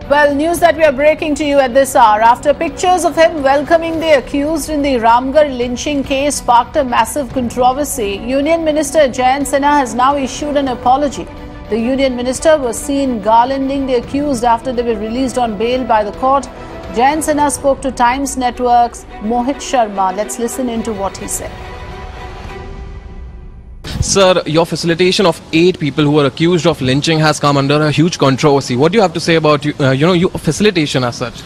Well, news that we are breaking to you at this hour. After pictures of him welcoming the accused in the Ramgarh lynching case sparked a massive controversy, Union Minister Jayant Sinha has now issued an apology. The Union Minister was seen garlanding the accused after they were released on bail by the court. Jayant Sinha spoke to Times Network's Mohit Sharma. Let's listen into what he said. Sir, your facilitation of 8 people who were accused of lynching has come under a huge controversy. What do you have to say about your facilitation as such?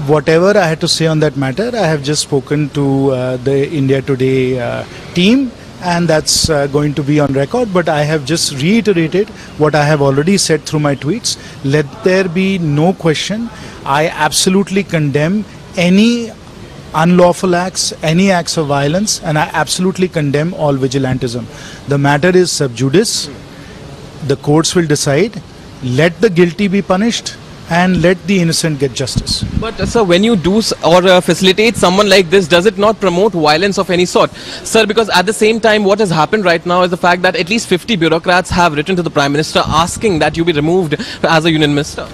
Whatever I had to say on that matter, I have just spoken to the India Today team, and that's going to be on record. But I have just reiterated what I have already said through my tweets. Let there be no question. I absolutely condemn any unlawful acts, any acts of violence, and I absolutely condemn all vigilantism. The matter is sub judice. The courts will decide. Let the guilty be punished and let the innocent get justice. But sir, when you do or facilitate someone like this, does it not promote violence of any sort? Sir, because at the same time what has happened right now is the fact that at least 50 bureaucrats have written to the Prime Minister asking that you be removed as a Union Minister.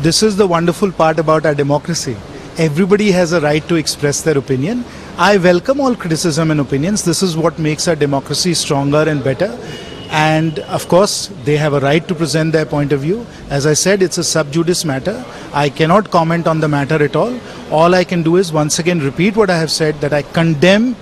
This is the wonderful part about our democracy. Everybody has a right to express their opinion. I welcome all criticism and opinions. This is what makes our democracy stronger and better. And of course, they have a right to present their point of view. As I said, it's a sub judice matter. I cannot comment on the matter at all. All I can do is once again repeat what I have said, that I condemn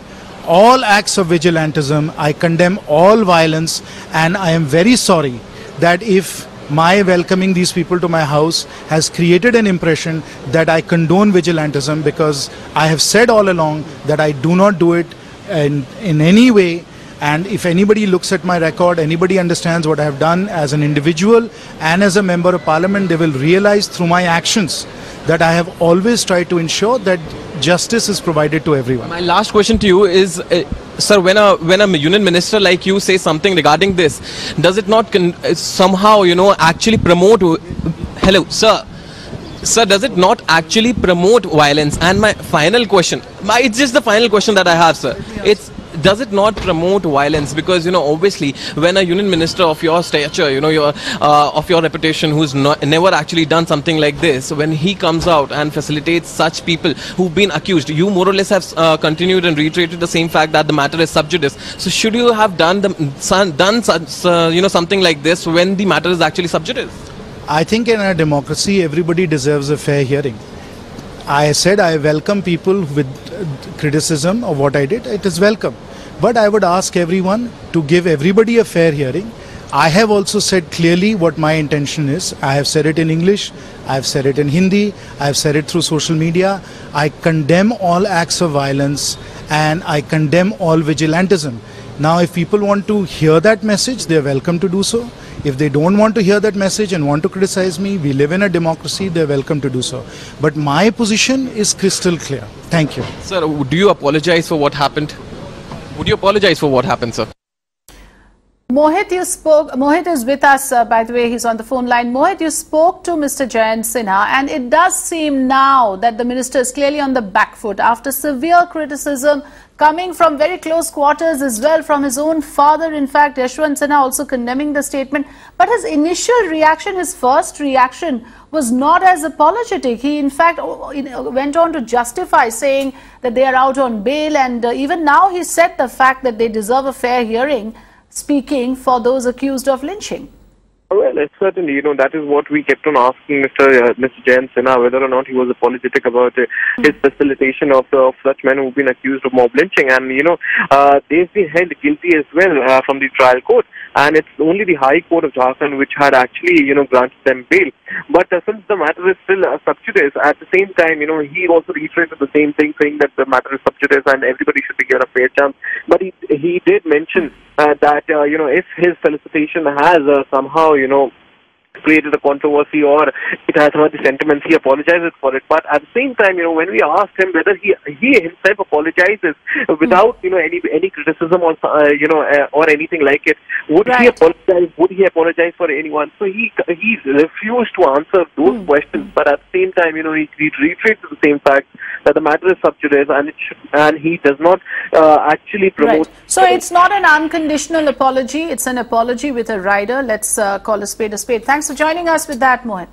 all acts of vigilantism. I condemn all violence. And I am very sorry that if my welcoming these people to my house has created an impression that I condone vigilantism, because I have said all along that I do not do it in any way. And if anybody looks at my record, anybody understands what I have done as an individual and as a member of parliament, they will realize through my actions that I have always tried to ensure that justice is provided to everyone. My last question to you is, sir, when a union minister like you says something regarding this, does it not somehow, actually promote... Hello, sir. Sir, does it not actually promote violence? And my final question, it's just the final question that I have, sir. Does it not promote violence? Because, obviously, when a union minister of your stature, of your reputation, who's never actually done something like this, when he comes out and facilitates such people who've been accused, you more or less have continued and reiterated the same fact that the matter is sub judice. So should you have done something like this when the matter is actually sub judice? I think in a democracy, everybody deserves a fair hearing. I said I welcome people with criticism of what I did. It is welcome. But I would ask everyone to give everybody a fair hearing. I have also said clearly what my intention is. I have said it in English. I have said it in Hindi. I have said it through social media. I condemn all acts of violence and I condemn all vigilantism. Now, if people want to hear that message, they are welcome to do so. If they don't want to hear that message and want to criticize me, we live in a democracy, they're welcome to do so. But my position is crystal clear. Thank you. Sir, do you apologize for what happened? Would you apologize for what happened, sir? Mohit, you spoke. Mohit is with us, by the way, he's on the phone line. Mohit, you spoke to Mr. Jayant Sinha, and it does seem now that the minister is clearly on the back foot after severe criticism coming from very close quarters as well, from his own father. In fact, Yashwant Sinha also condemning the statement. But his initial reaction, his first reaction, was not as apologetic. He, in fact, went on to justify, saying that they are out on bail. And even now he said the fact that they deserve a fair hearing, speaking for those accused of lynching. Well, it's certainly, that is what we kept on asking Mr. Jayant Sinha, whether or not he was apologetic about his facilitation of such men who've been accused of mob lynching. And, they've been held guilty as well from the trial court. And it's only the High Court of Jharkhand which had actually, granted them bail. But since the matter is still sub judice, at the same time, he also reiterated the same thing, saying that the matter is sub judice and everybody should be given a fair chance. But he did mention that, if his felicitation has somehow, created a controversy or it has hurt the sentiments, he apologizes for it. But at the same time, when we asked him whether he himself apologizes without any criticism or or anything like it, would he apologize? Would he apologize for anyone? So he refused to answer those questions. But at the same time, he reiterated the same fact that the matter is sub judice and he does not actually promote. So it's not an unconditional apology; it's an apology with a rider. Let's call a spade a spade. Thanks for joining us with that, Mohit.